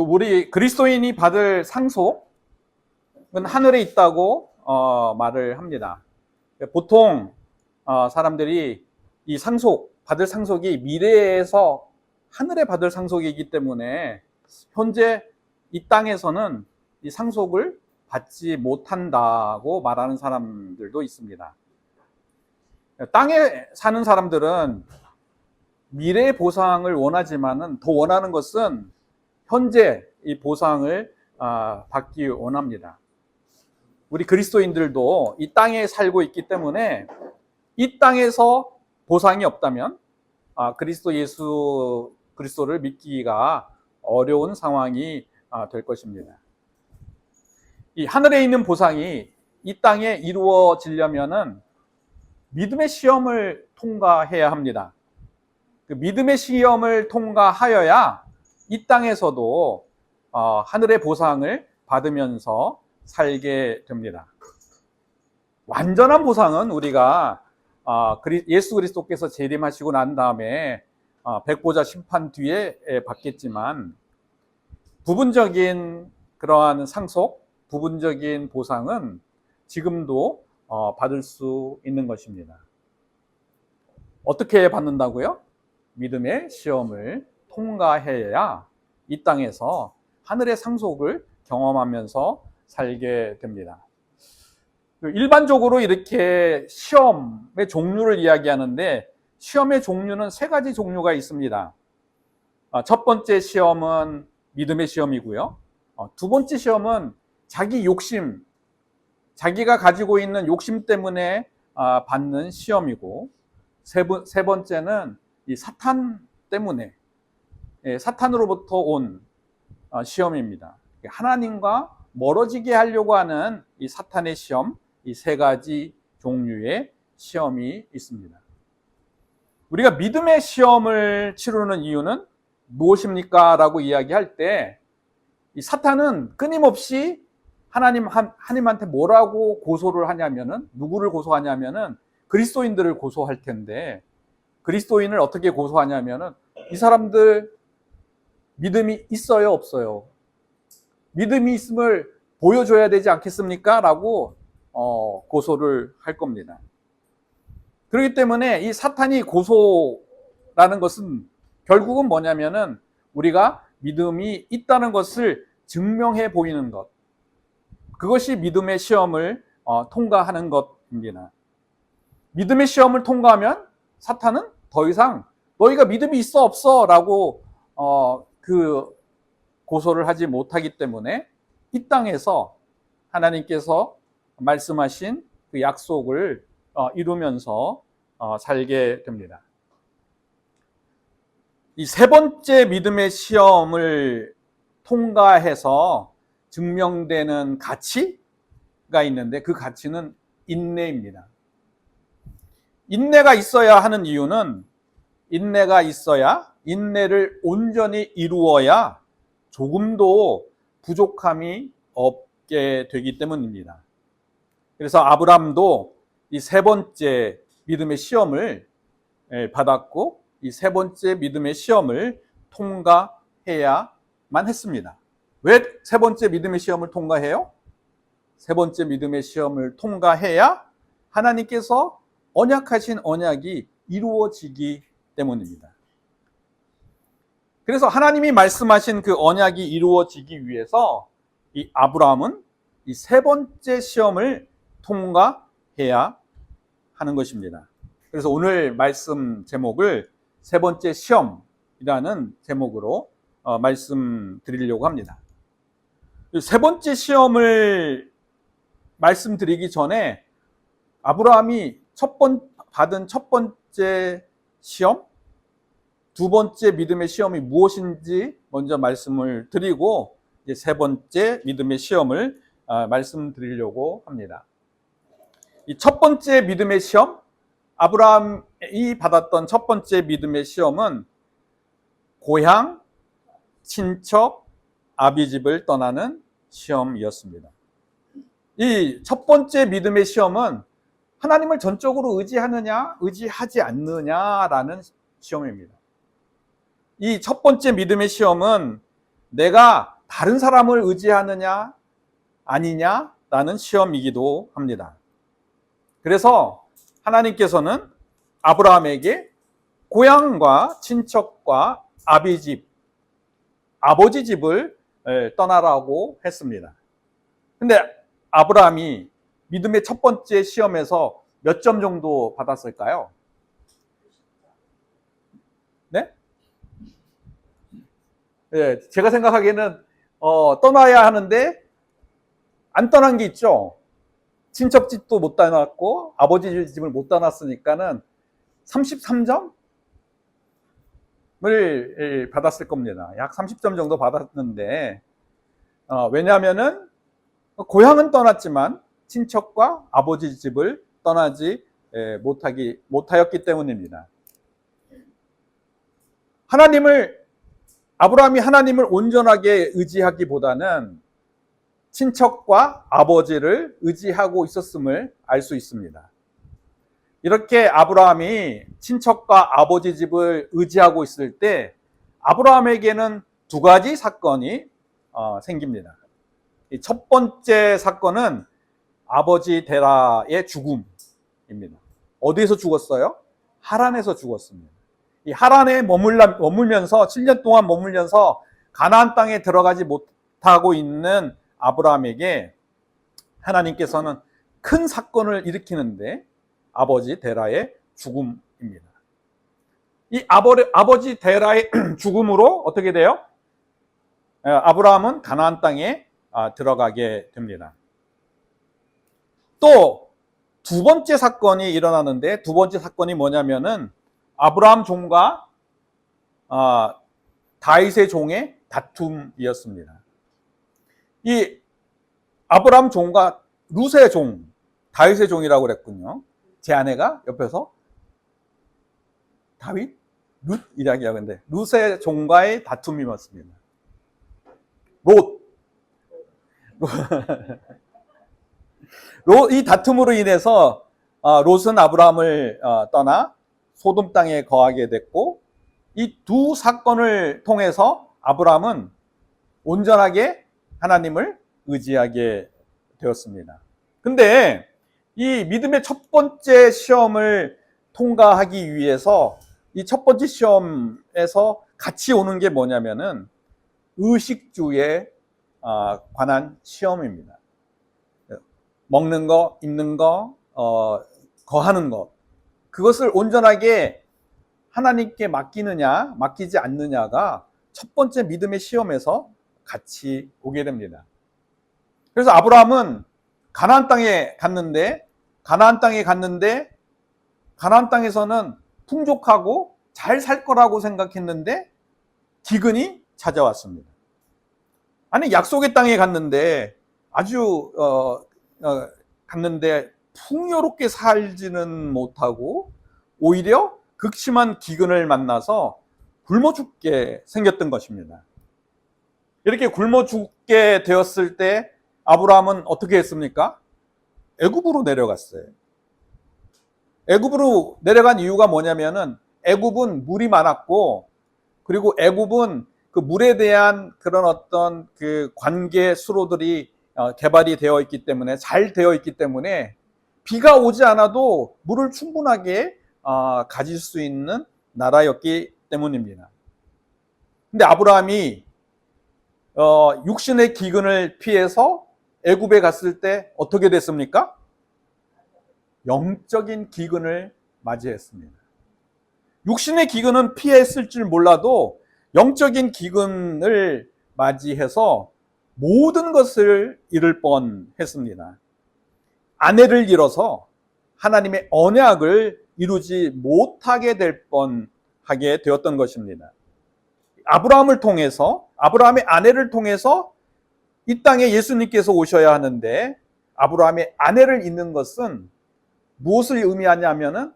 우리 그리스도인이 받을 상속은 하늘에 있다고 말을 합니다. 보통 사람들이 이 받을 상속이 미래에서 하늘에 받을 상속이기 때문에 현재 이 땅에서는 이 상속을 받지 못한다고 말하는 사람들도 있습니다. 땅에 사는 사람들은 미래의 보상을 원하지만은 더 원하는 것은 현재 이 보상을 받기 원합니다. 우리 그리스도인들도 이 땅에 살고 있기 때문에 이 땅에서 보상이 없다면 그리스도 예수 그리스도를 믿기가 어려운 상황이 될 것입니다. 이 하늘에 있는 보상이 이 땅에 이루어지려면은 믿음의 시험을 통과해야 합니다. 그 믿음의 시험을 통과하여야 이 땅에서도 하늘의 보상을 받으면서 살게 됩니다. 완전한 보상은 우리가 예수 그리스도께서 재림하시고 난 다음에 백보자 심판 뒤에 받겠지만, 부분적인 그러한 상속, 부분적인 보상은 지금도 받을 수 있는 것입니다. 어떻게 받는다고요? 믿음의 시험을 통과해야 이 땅에서 하늘의 상속을 경험하면서 살게 됩니다. 일반적으로 이렇게 시험의 종류를 이야기하는데, 시험의 종류는 3가지 종류가 있습니다. 첫 번째 시험은 믿음의 시험이고요. 두 번째 시험은 자기 욕심, 자기가 가지고 있는 욕심 때문에 받는 시험이고, 세 번째는 이 사탄 때문에, 사탄으로부터 온 시험입니다. 하나님과 멀어지게 하려고 하는 이 사탄의 시험, 이 3가지 종류의 시험이 있습니다. 우리가 믿음의 시험을 치르는 이유는 무엇입니까? 라고 이야기할 때, 이 사탄은 끊임없이 하나님한테 뭐라고 고소를 하냐면은, 누구를 고소하냐면은 그리스도인들을 고소할 텐데, 그리스도인을 어떻게 고소하냐면은 이 사람들 믿음이 있어요, 없어요? 믿음이 있음을 보여줘야 되지 않겠습니까? 라고 고소를 할 겁니다. 그렇기 때문에 이 사탄이 고소라는 것은 결국은 뭐냐면은 우리가 믿음이 있다는 것을 증명해 보이는 것, 그것이 믿음의 시험을 통과하는 것입니다. 믿음의 시험을 통과하면 사탄은 더 이상 너희가 믿음이 있어 없어 라고 그 고소를 하지 못하기 때문에 이 땅에서 하나님께서 말씀하신 그 약속을 이루면서 살게 됩니다. 이 3번째 믿음의 시험을 통과해서 증명되는 가치가 있는데, 그 가치는 인내입니다. 인내가 있어야 하는 이유는, 인내가 있어야, 인내를 온전히 이루어야 조금도 부족함이 없게 되기 때문입니다. 그래서 아브라함도 이 3번째 믿음의 시험을 받았고, 이 3번째 믿음의 시험을 통과해야만 했습니다. 왜 3번째 믿음의 시험을 통과해요? 3번째 믿음의 시험을 통과해야 하나님께서 언약하신 언약이 이루어지기 때문입니다. 그래서 하나님이 말씀하신 그 언약이 이루어지기 위해서 이 아브라함은 이 3번째 시험을 통과해야 하는 것입니다. 그래서 오늘 말씀 제목을 3번째 시험이라는 제목으로 말씀드리려고 합니다. 3번째 시험을 말씀드리기 전에 아브라함이 받은 첫 번째 시험, 두 번째 믿음의 시험이 무엇인지 먼저 말씀을 드리고, 이제 3번째 믿음의 시험을 말씀드리려고 합니다. 이 첫 번째 믿음의 시험, 아브라함이 받았던 첫 번째 믿음의 시험은 고향, 친척, 아비집을 떠나는 시험이었습니다. 이 첫 번째 믿음의 시험은 하나님을 전적으로 의지하느냐, 의지하지 않느냐라는 시험입니다. 이 첫 번째 믿음의 시험은 내가 다른 사람을 의지하느냐 아니냐라는 시험이기도 합니다. 그래서 하나님께서는 아브라함에게 고향과 친척과 아버지 집을 떠나라고 했습니다. 근데 아브라함이 믿음의 첫 번째 시험에서 몇 점 정도 받았을까요? 네? 네, 제가 생각하기에는 떠나야 하는데 안 떠난 게 있죠. 친척 집도 못 떠났고 아버지 집을 못 떠났으니까는 33점을 받았을 겁니다. 약 30점 정도 받았는데 왜냐하면은 고향은 떠났지만 친척과 아버지 집을 떠나지 못하였기 때문입니다. 아브라함이 하나님을 온전하게 의지하기보다는 친척과 아버지를 의지하고 있었음을 알 수 있습니다. 이렇게 아브라함이 친척과 아버지 집을 의지하고 있을 때 아브라함에게는 두 가지 사건이 생깁니다. 첫 번째 사건은 아버지 데라의 죽음입니다. 어디에서 죽었어요? 하란에서 죽었습니다. 이 하란에 머물면서 7년 동안 머물면서 가나안 땅에 들어가지 못하고 있는 아브라함에게 하나님께서는 큰 사건을 일으키는데 아버지 데라의 죽음입니다. 이 아버지 데라의 죽음으로 어떻게 돼요? 아브라함은 가나안 땅에 들어가게 됩니다. 또 두 번째 사건이 일어나는데 두 번째 사건이 뭐냐면은 아브라함 종과 다윗의 종의 다툼이었습니다. 이 아브라함 종과 룻의 종, 다윗의 종이라고 그랬군요. 제 아내가 옆에서 다윗? 룻? 이야기하고 있는데 룻의 종과의 다툼이 맞습니다. 이 다툼으로 인해서 롯은 아브라함을 떠나 소돔 땅에 거하게 됐고 이 두 사건을 통해서 아브라함은 온전하게 하나님을 의지하게 되었습니다. 근데 이 믿음의 첫 번째 시험을 통과하기 위해서 이 첫 번째 시험에서 같이 오는 게 뭐냐면은 의식주에 관한 시험입니다. 먹는 거, 입는 거, 거하는 것. 그것을 온전하게 하나님께 맡기느냐, 맡기지 않느냐가 첫 번째 믿음의 시험에서 같이 오게 됩니다. 그래서 아브라함은 가나안 땅에 갔는데 가나안 땅에서는 풍족하고 잘 살 거라고 생각했는데 기근이 찾아왔습니다. 아니 약속의 땅에 갔는데 아주 갔는데 풍요롭게 살지는 못하고 오히려 극심한 기근을 만나서 굶어 죽게 생겼던 것입니다. 이렇게 굶어 죽게 되었을 때 아브라함은 어떻게 했습니까? 애굽으로 내려갔어요. 애굽으로 내려간 이유가 뭐냐면은 애굽은 물이 많았고 그리고 애굽은 그 물에 대한 그런 어떤 그 관계 수로들이 개발이 되어 있기 때문에 잘 되어 있기 때문에 비가 오지 않아도 물을 충분하게 가질 수 있는 나라였기 때문입니다. 근데 아브라함이 육신의 기근을 피해서 애굽에 갔을 때 어떻게 됐습니까? 영적인 기근을 맞이했습니다. 육신의 기근은 피했을 줄 몰라도 영적인 기근을 맞이해서 모든 것을 잃을 뻔했습니다. 아내를 잃어서 하나님의 언약을 이루지 못하게 될 뻔하게 되었던 것입니다. 아브라함의 아내를 통해서 이 땅에 예수님께서 오셔야 하는데 아브라함의 아내를 잃는 것은 무엇을 의미하냐면은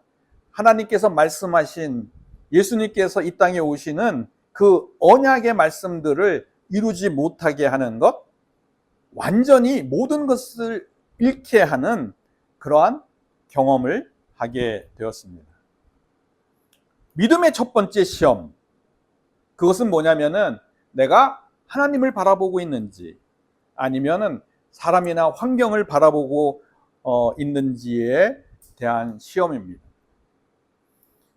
하나님께서 말씀하신 예수님께서 이 땅에 오시는 그 언약의 말씀들을 이루지 못하게 하는 것, 완전히 모든 것을 잃게 하는 그러한 경험을 하게 되었습니다. 믿음의 첫 번째 시험, 그것은 뭐냐면은 내가 하나님을 바라보고 있는지 아니면은 사람이나 환경을 바라보고 있는지에 대한 시험입니다.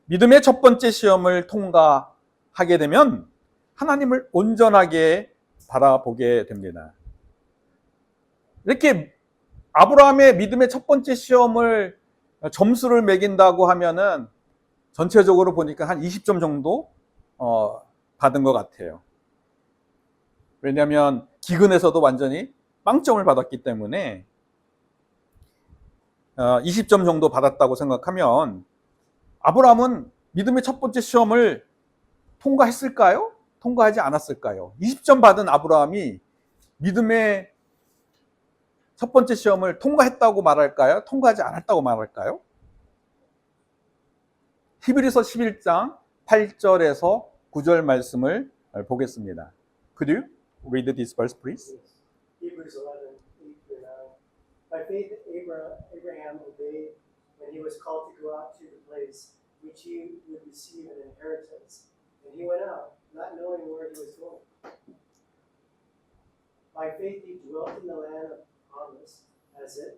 믿음의 첫 번째 시험을 통과하게 되면 하나님을 온전하게 바라보게 됩니다. 이렇게 아브라함의 믿음의 첫 번째 시험을 점수를 매긴다고 하면은 전체적으로 보니까 한 20점 정도 받은 것 같아요. 왜냐하면 기근에서도 완전히 빵점을 받았기 때문에 20점 정도 받았다고 생각하면 아브라함은 믿음의 첫 번째 시험을 통과했을까요? 통과하지 않았을까요? 20점 받은 아브라함이 믿음의 첫 번째 시험을 통과했다고 말할까요? 통과하지 않았다고 말할까요? 히브리서 11장 8절에서 9절 말씀을 보겠습니다. Could you read this verse, please? Hebrews 11:8-9. By faith, Abraham obeyed when he was called to go out to the place which he would receive an inheritance. And he went out, not knowing where he was going. By faith, he dwelt in the land of promise, as in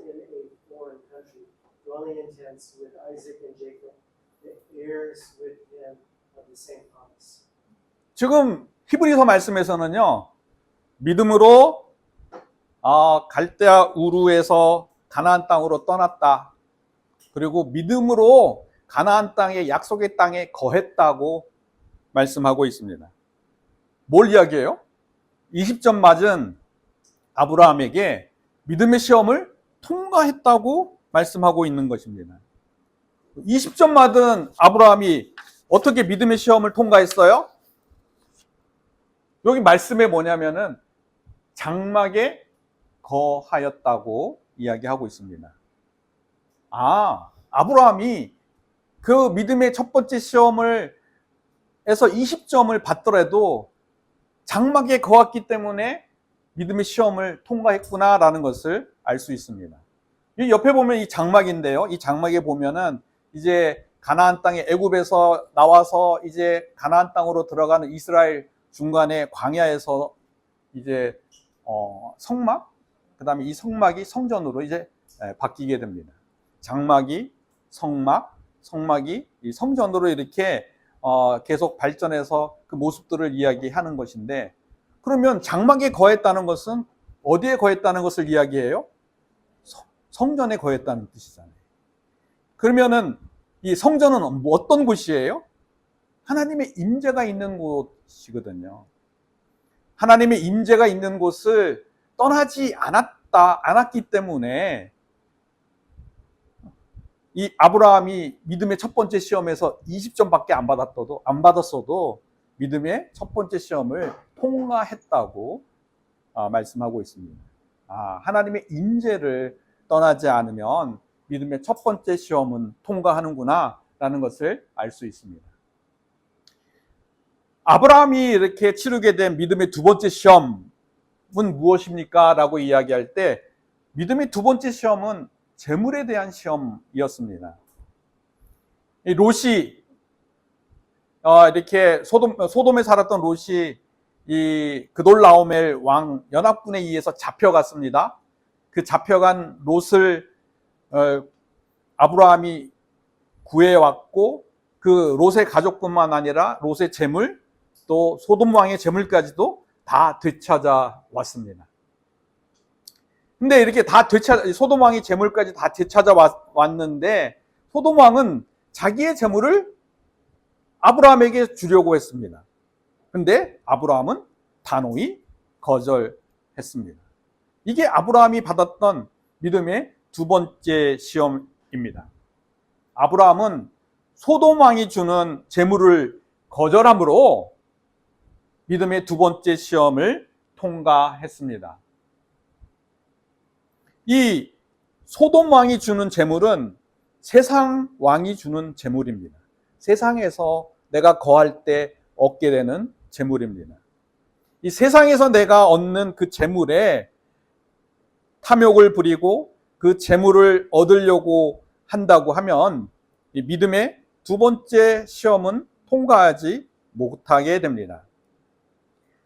a foreign country, dwelling in tents with Isaac and Jacob, the heirs with him of the same promise. 지금 히브리서 말씀에서는요, 믿음으로 갈대아 우르에서 가나안 땅으로 떠났다. 그리고 믿음으로 가나안 땅의 약속의 땅에 거했다고 말씀하고 있습니다. 뭘 이야기해요? 20점 맞은 아브라함에게 믿음의 시험을 통과했다고 말씀하고 있는 것입니다. 20점 맞은 아브라함이 어떻게 믿음의 시험을 통과했어요? 여기 말씀에 뭐냐면은 장막에 거하였다고 이야기하고 있습니다. 아브라함이 그 믿음의 첫 번째 시험을 에서 20점을 받더라도 장막에 거했기 때문에 믿음의 시험을 통과했구나라는 것을 알 수 있습니다. 이 옆에 보면 이 장막인데요. 이 장막에 보면은 이제 가나안 땅에 애굽에서 나와서 이제 가나안 땅으로 들어가는 이스라엘 중간에 광야에서 이제 성막, 그다음에 이 성막이 성전으로 이제 바뀌게 됩니다. 장막이 성막, 성막이 이 성전으로 이렇게 계속 발전해서 그 모습들을 이야기하는 것인데, 그러면 장막에 거했다는 것은 어디에 거했다는 것을 이야기해요? 성전에 거했다는 뜻이잖아요. 그러면은 이 성전은 어떤 곳이에요? 하나님의 임재가 있는 곳이거든요. 하나님의 임재가 있는 곳을 떠나지 않았기 때문에 이 아브라함이 믿음의 첫 번째 시험에서 20점밖에 안 받았어도 믿음의 첫 번째 시험을 통과했다고 말씀하고 있습니다. 하나님의 임재를 떠나지 않으면 믿음의 첫 번째 시험은 통과하는구나 라는 것을 알 수 있습니다. 아브라함이 이렇게 치르게 된 믿음의 두 번째 시험은 무엇입니까? 라고 이야기할 때 믿음의 두 번째 시험은 재물에 대한 시험이었습니다. 이 롯이 이렇게 소돔에 살았던 롯이 이 그돌라오멜 왕 연합군에 의해서 잡혀갔습니다. 그 잡혀간 롯을 아브라함이 구해왔고, 그 롯의 가족뿐만 아니라 롯의 재물, 또 소돔 왕의 재물까지도 다 되찾아 왔습니다. 근데 이렇게 소돔 왕의 재물까지 다 되찾아 왔는데, 소돔 왕은 자기의 재물을 아브라함에게 주려고 했습니다. 근데 아브라함은 단호히 거절했습니다. 이게 아브라함이 받았던 믿음의 두 번째 시험입니다. 아브라함은 소돔 왕이 주는 재물을 거절함으로 믿음의 두 번째 시험을 통과했습니다. 이 소돔 왕이 주는 재물은 세상 왕이 주는 재물입니다. 세상에서 내가 거할 때 얻게 되는 재물입니다. 이 세상에서 내가 얻는 그 재물에 탐욕을 부리고 그 재물을 얻으려고 한다고 하면 이 믿음의 두 번째 시험은 통과하지 못하게 됩니다.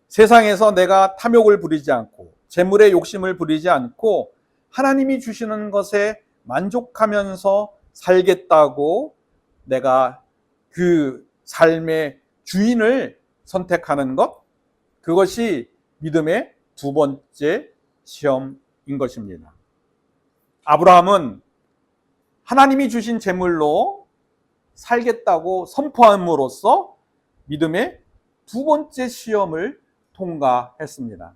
세상에서 내가 탐욕을 부리지 않고 재물의 욕심을 부리지 않고 하나님이 주시는 것에 만족하면서 살겠다고 내가 그 삶의 주인을 선택하는 것, 그것이 믿음의 두 번째 시험인 것입니다. 아브라함은 하나님이 주신 재물로 살겠다고 선포함으로써 믿음의 두 번째 시험을 통과했습니다.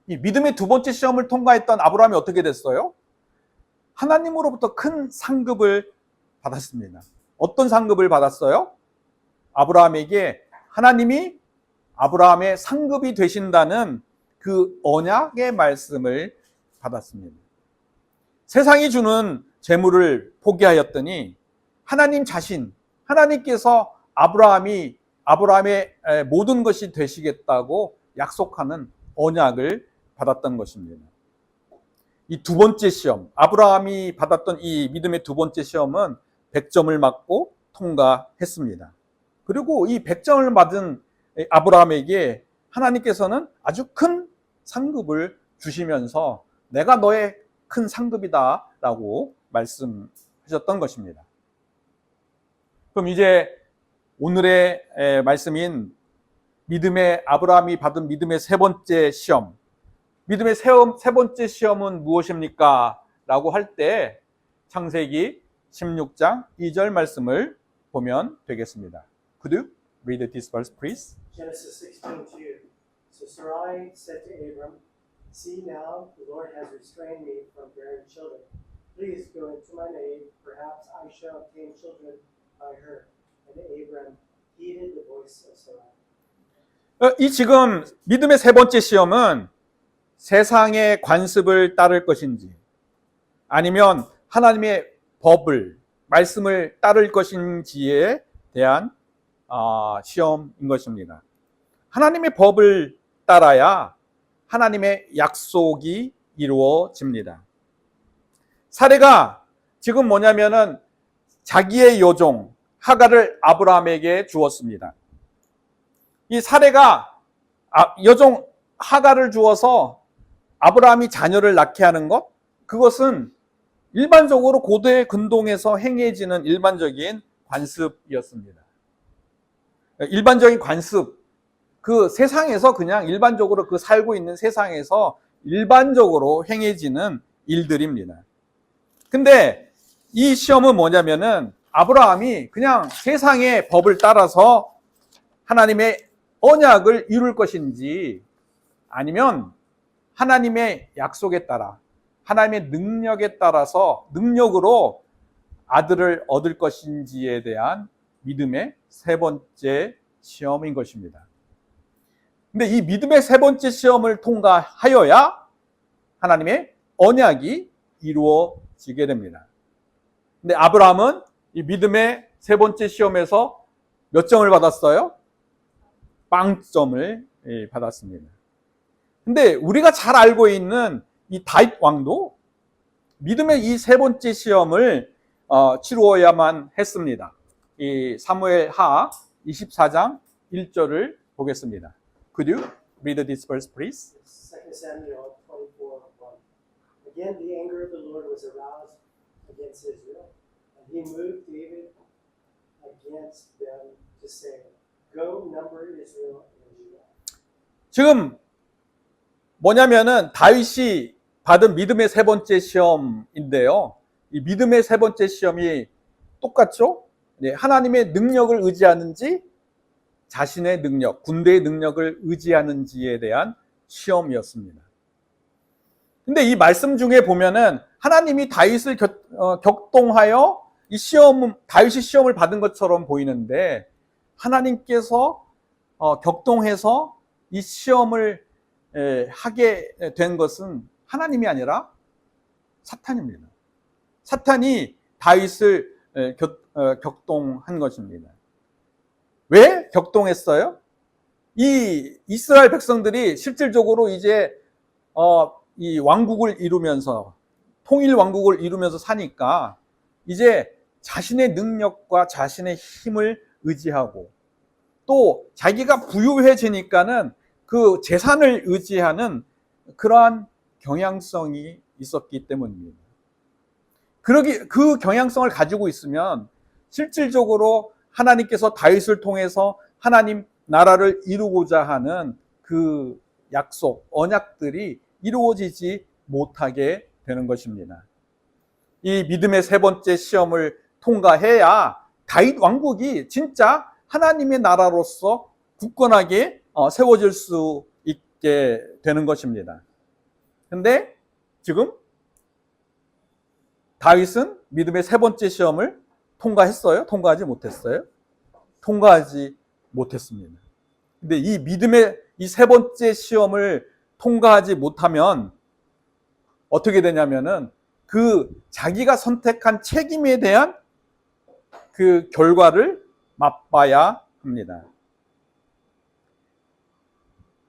이 믿음의 두 번째 시험을 통과했던 아브라함이 어떻게 됐어요? 하나님으로부터 큰 상급을 받았습니다. 어떤 상급을 받았어요? 아브라함에게 하나님이 아브라함의 상급이 되신다는 그 언약의 말씀을 받았습니다. 세상이 주는 재물을 포기하였더니 하나님 자신, 하나님께서 아브라함의 모든 것이 되시겠다고 약속하는 언약을 받았던 것입니다. 이 두 번째 시험, 아브라함이 받았던 이 믿음의 두 번째 시험은 100점을 맞고 통과했습니다. 그리고 이 100점을 받은 아브라함에게 하나님께서는 아주 큰 상급을 주시면서 내가 너의 큰 상급이다 라고 말씀하셨던 것입니다. 그럼 이제 오늘의 말씀인 믿음의 아브라함이 받은 믿음의 세 번째 시험, 믿음의 세 번째 시험은 무엇입니까? 라고 할 때 창세기 16장 2절 말씀을 보면 되겠습니다. Could you read this verse, please? Genesis 16:2. So Sarai said to Abram, "See now, the Lord has restrained me from bearing children. Please go into my maid, perhaps I shall obtain children by her." And Abram heeded the voice of Sarai. 이 지금 믿음의 세 번째 시험은 세상의 관습을 따를 것인지 아니면 하나님의 법을, 말씀을 따를 것인지에 대한 시험인 것입니다. 하나님의 법을 따라야 하나님의 약속이 이루어집니다. 사례가 지금 뭐냐면은 자기의 여종 하갈을 아브라함에게 주었습니다. 이 사례가 여종 하갈을 주어서 아브라함이 자녀를 낳게 하는 것, 그것은 일반적으로 고대 근동에서 행해지는 일반적인 관습이었습니다. 일반적인 관습, 그 세상에서 그냥 일반적으로 그 살고 있는 세상에서 일반적으로 행해지는 일들입니다. 근데 이 시험은 뭐냐면은 아브라함이 그냥 세상의 법을 따라서 하나님의 언약을 이룰 것인지 아니면 하나님의 약속에 따라 하나님의 능력에 따라서 능력으로 아들을 얻을 것인지에 대한 믿음의 세 번째 시험인 것입니다. 근데 이 믿음의 세 번째 시험을 통과하여야 하나님의 언약이 이루어지게 됩니다. 근데 아브라함은 이 믿음의 세 번째 시험에서 몇 점을 받았어요? 빵점을 받았습니다. 근데 우리가 잘 알고 있는 이 다윗 왕도 믿음의 이 세 번째 시험을 치루어야만 했습니다. 이 사무엘 하 24장 1절을 보겠습니다. Could you read this verse, please? 2 Samuel 24:1. Again, the anger of the Lord was aroused against Israel, and he moved David against them to say, "Go number Israel and Judah." 지금 뭐냐면은 다윗이 받은 믿음의 세 번째 시험인데요. 이 믿음의 세 번째 시험이 똑같죠? 네, 하나님의 능력을 의지하는지 자신의 능력, 군대의 능력을 의지하는지에 대한 시험이었습니다. 근데 이 말씀 중에 보면은 하나님이 다윗을 격동하여 이 다윗이 시험을 받은 것처럼 보이는데 하나님께서 격동해서 이 시험을 하게 된 것은 하나님이 아니라 사탄입니다. 사탄이 다윗을 격동한 것입니다. 왜 격동했어요? 이 이스라엘 백성들이 실질적으로 이제 이 왕국을 이루면서 통일 왕국을 이루면서 사니까 이제 자신의 능력과 자신의 힘을 의지하고 또 자기가 부유해지니까는 그 재산을 의지하는 그러한 경향성이 있었기 때문입니다. 그 경향성을 가지고 있으면 실질적으로 하나님께서 다윗을 통해서 하나님 나라를 이루고자 하는 그 약속, 언약들이 이루어지지 못하게 되는 것입니다. 이 믿음의 세 번째 시험을 통과해야 다윗 왕국이 진짜 하나님의 나라로서 굳건하게 세워질 수 있게 되는 것입니다. 근데 지금 다윗은 믿음의 세 번째 시험을 통과했어요? 통과하지 못했어요? 통과하지 못했습니다. 근데 이 믿음의 이 세 번째 시험을 통과하지 못하면 어떻게 되냐면은 그 자기가 선택한 책임에 대한 그 결과를 맛봐야 합니다.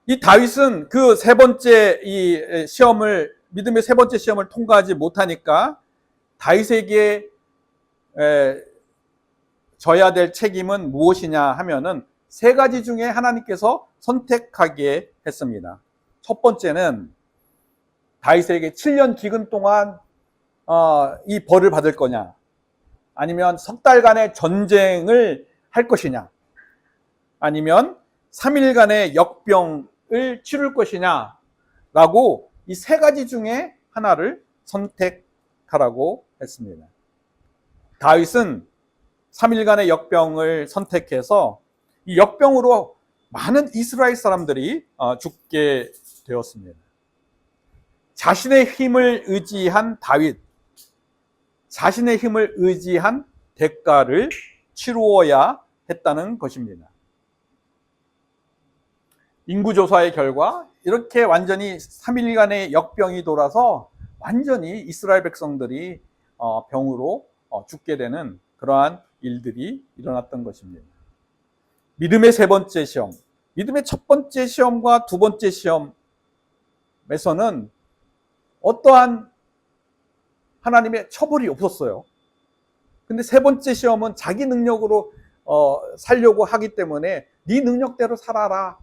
이 다윗은 그 세 번째 이 시험을, 믿음의 세 번째 시험을 통과하지 못하니까 다윗에게 져야 될 책임은 무엇이냐 하면은 세 가지 중에 하나님께서 선택하게 했습니다. 첫 번째는 다윗에게 7년 기근 동안 이 벌을 받을 거냐, 아니면 석 달간의 전쟁을 할 것이냐, 아니면 3일간의 역병을 치를 것이냐 라고 이 세 가지 중에 하나를 선택하라고 했습니다. 다윗은 3일간의 역병을 선택해서 이 역병으로 많은 이스라엘 사람들이 죽게 되었습니다. 자신의 힘을 의지한 다윗, 자신의 힘을 의지한 대가를 치루어야 했다는 것입니다. 인구조사의 결과 이렇게 완전히 3일간의 역병이 돌아서 완전히 이스라엘 백성들이 병으로 죽게 되는 그러한 일들이 일어났던 것입니다. 믿음의 세 번째 시험, 믿음의 첫 번째 시험과 두 번째 시험에서는 어떠한 하나님의 처벌이 없었어요. 근데 세 번째 시험은 자기 능력으로 살려고 하기 때문에 네 능력대로 살아라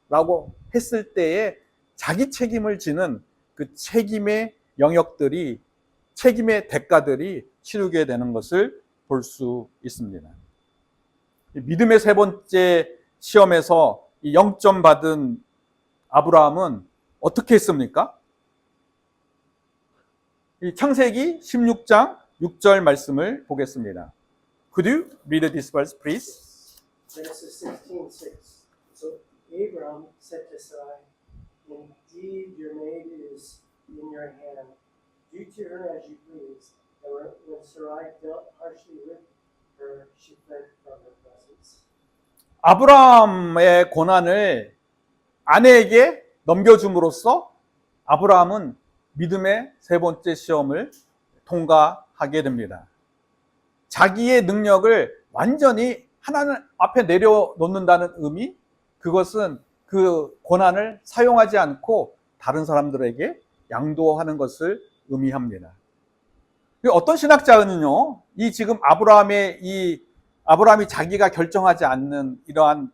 라고 했을 때에 자기 책임을 지는 그 책임의 영역들이, 책임의 대가들이 치르게 되는 것을 볼 수 있습니다. 믿음의 세 번째 시험에서 이 0점 받은 아브라함은 어떻게 했습니까? 이 창세기 16장 6절 말씀을 보겠습니다. Could you read this verse, please? Genesis 16:6. So Abram said to Sarai, "Indeed, your maid is in your hand. Do to her as you please." And when Sarai dealt harshly with her, she fled from her presence. 아브라함의 고난을 아내에게 넘겨줌으로써 아브라함은 믿음의 세 번째 시험을 통과하게 됩니다. 자기의 능력을 완전히 하나님 앞에 내려놓는다는 의미, 그것은 그 고난을 사용하지 않고 다른 사람들에게 양도하는 것을 의미합니다. 어떤 신학자는요, 이 지금 아브라함이 자기가 결정하지 않는 이러한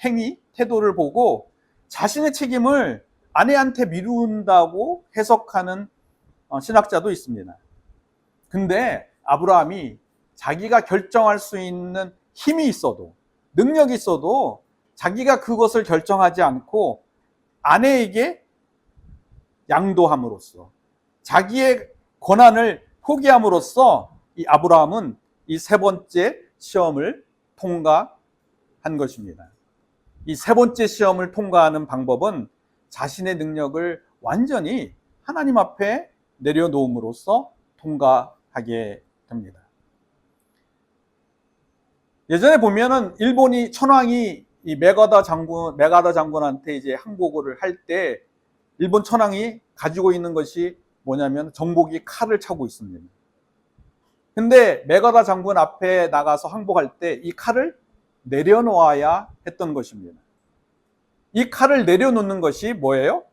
행위, 태도를 보고 자신의 책임을 아내한테 미룬다고 해석하는 신학자도 있습니다. 근데 아브라함이 자기가 결정할 수 있는 힘이 있어도, 능력이 있어도 자기가 그것을 결정하지 않고 아내에게 양도함으로써, 자기의 권한을 포기함으로써 이 아브라함은 이 세 번째 시험을 통과한 것입니다. 이 세 번째 시험을 통과하는 방법은 자신의 능력을 완전히 하나님 앞에 내려놓음으로써 통과하게 됩니다. 예전에 보면은 일본이 천황이 이 메가다 장군한테 이제 항복을 할 때 일본 천황이 가지고 있는 것이 뭐냐면 정복이 칼을 차고 있습니다. 근데 메가다 장군 앞에 나가서 항복할 때 이 칼을 내려놓아야 했던 것입니다. 이 칼을 내려놓는 것이 뭐예요?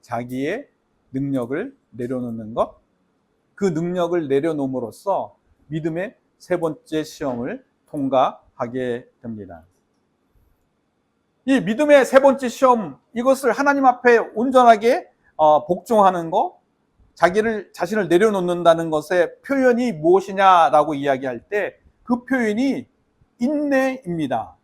자기의 능력을 내려놓는 것. 그 능력을 내려놓음으로써 믿음의 세 번째 시험을 통과하게 됩니다. 이 믿음의 세 번째 시험, 이것을 하나님 앞에 온전하게 복종하는 것, 자신을 내려놓는다는 것의 표현이 무엇이냐라고 이야기할 때 그 표현이 인내입니다.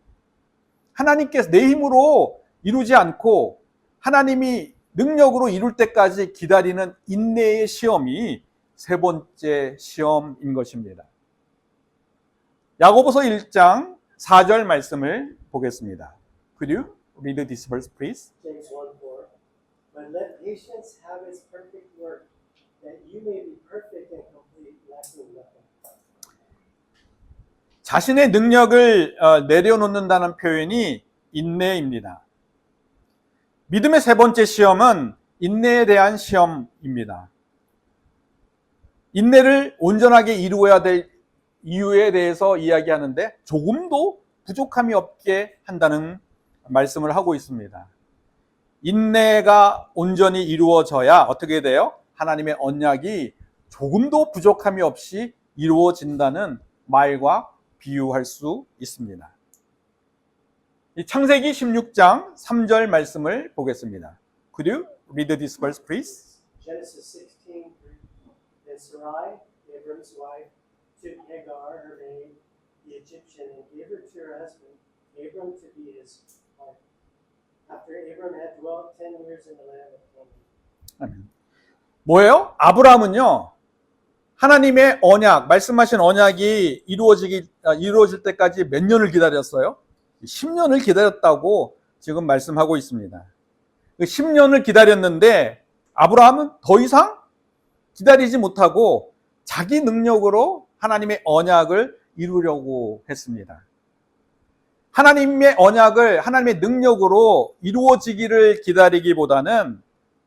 하나님께서 내 힘으로 이루지 않고 하나님이 능력으로 이룰 때까지 기다리는 인내의 시험이 세 번째 시험인 것입니다. 야고보서 1장 4절 말씀을 보겠습니다. Could you read this verse, please? James 1:4. But let patience have its perfect work, that you may be perfect and complete, lacking nothing. 자신의 능력을 내려놓는다는 표현이 인내입니다. 믿음의 세 번째 시험은 인내에 대한 시험입니다. 인내를 온전하게 이루어야 될 이유에 대해서 이야기하는데 조금도 부족함이 없게 한다는 말씀을 하고 있습니다. 인내가 온전히 이루어져야 어떻게 돼요? 하나님의 언약이 조금도 부족함이 없이 이루어진다는 말과 비유할 수 있습니다. 이 창세기 16장 3절 말씀을 보겠습니다. Could you read this verse, please? Genesis 16:3. Then Sarai, Abram's wife, took Hagar, her maid, the Egyptian, and gave her to her husband, Abram, to be his wife. After Abram had dwelt 10 years in the land of Canaan. 아멘. 뭐예요? 아브라함은요, 하나님의 언약, 말씀하신 언약이 이루어질 때까지 몇 년을 기다렸어요? 10년을 기다렸다고 지금 말씀하고 있습니다. 10년을 기다렸는데 아브라함은 더 이상 기다리지 못하고 자기 능력으로 하나님의 언약을 이루려고 했습니다. 하나님의 언약을 하나님의 능력으로 이루어지기를 기다리기보다는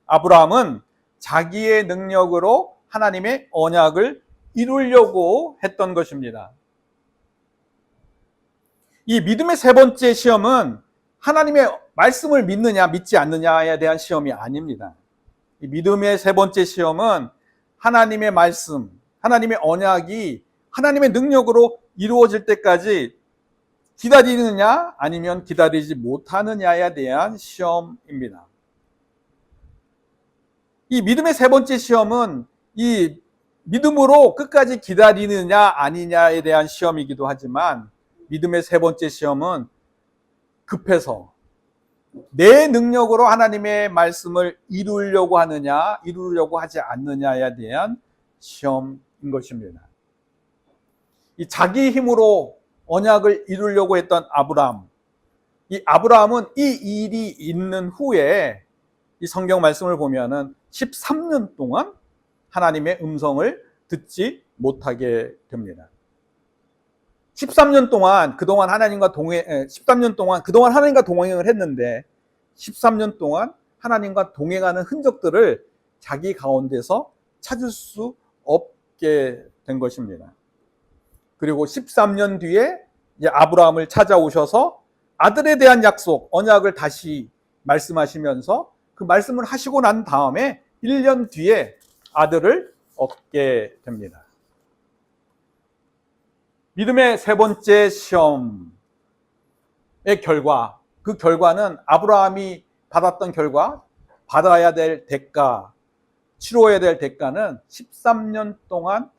아브라함은 자기의 능력으로 하나님의 언약을 이루려고 했던 것입니다. 이 믿음의 세 번째 시험은 하나님의 말씀을 믿느냐 믿지 않느냐에 대한 시험이 아닙니다. 이 믿음의 세 번째 시험은 하나님의 말씀, 하나님의 언약이 하나님의 능력으로 이루어질 때까지 기다리느냐 아니면 기다리지 못하느냐에 대한 시험입니다. 이 믿음의 세 번째 시험은 이 믿음으로 끝까지 기다리느냐 아니냐에 대한 시험이기도 하지만 믿음의 세 번째 시험은 급해서 내 능력으로 하나님의 말씀을 이루려고 하느냐 이루려고 하지 않느냐에 대한 시험인 것입니다. 이 자기 힘으로 언약을 이루려고 했던 아브라함, 이 아브라함은 이 일이 있는 후에 이 성경 말씀을 보면은 13년 동안 하나님의 음성을 듣지 못하게 됩니다. 13년 동안 그동안 하나님과 동행을 했는데 13년 동안 하나님과 동행하는 흔적들을 자기 가운데서 찾을 수 없게 된 것입니다. 그리고 13년 뒤에 이제 아브라함을 찾아오셔서 아들에 대한 약속, 언약을 다시 말씀하시면서 그 말씀을 하시고 난 다음에 1년 뒤에 아들을 얻게 됩니다. 믿음의 세 번째 시험의 결과, 그 결과는 아브라함이 받았던 결과, 받아야 될 대가, 치러야 될 대가는 13년 동안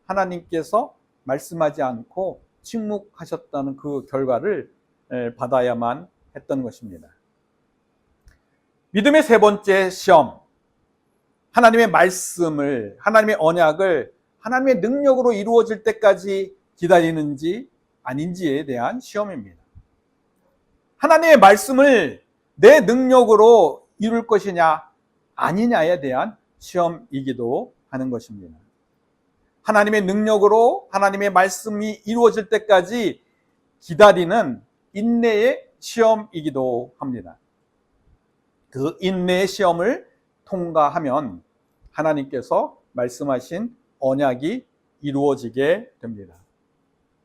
하나님께서 말씀하지 않고 침묵하셨다는 그 결과를 받아야만 했던 것입니다. 믿음의 세 번째 시험, 하나님의 말씀을, 하나님의 언약을 하나님의 능력으로 이루어질 때까지 기다리는지 아닌지에 대한 시험입니다. 하나님의 말씀을 내 능력으로 이룰 것이냐 아니냐에 대한 시험이기도 하는 것입니다. 하나님의 능력으로 하나님의 말씀이 이루어질 때까지 기다리는 인내의 시험이기도 합니다. 그 인내의 시험을 통과하면 하나님께서 말씀하신 언약이 이루어지게 됩니다.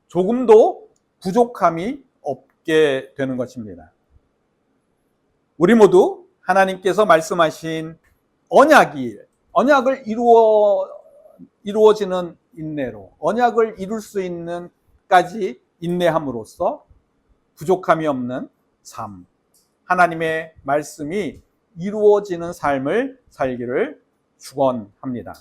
조금도 부족함이 없게 되는 것입니다. 우리 모두 하나님께서 말씀하신 언약을 이루어지는 인내로, 언약을 이룰 수 있는까지 인내함으로써 부족함이 없는 삶, 하나님의 말씀이 이루어지는 삶을 살기를 축원합니다.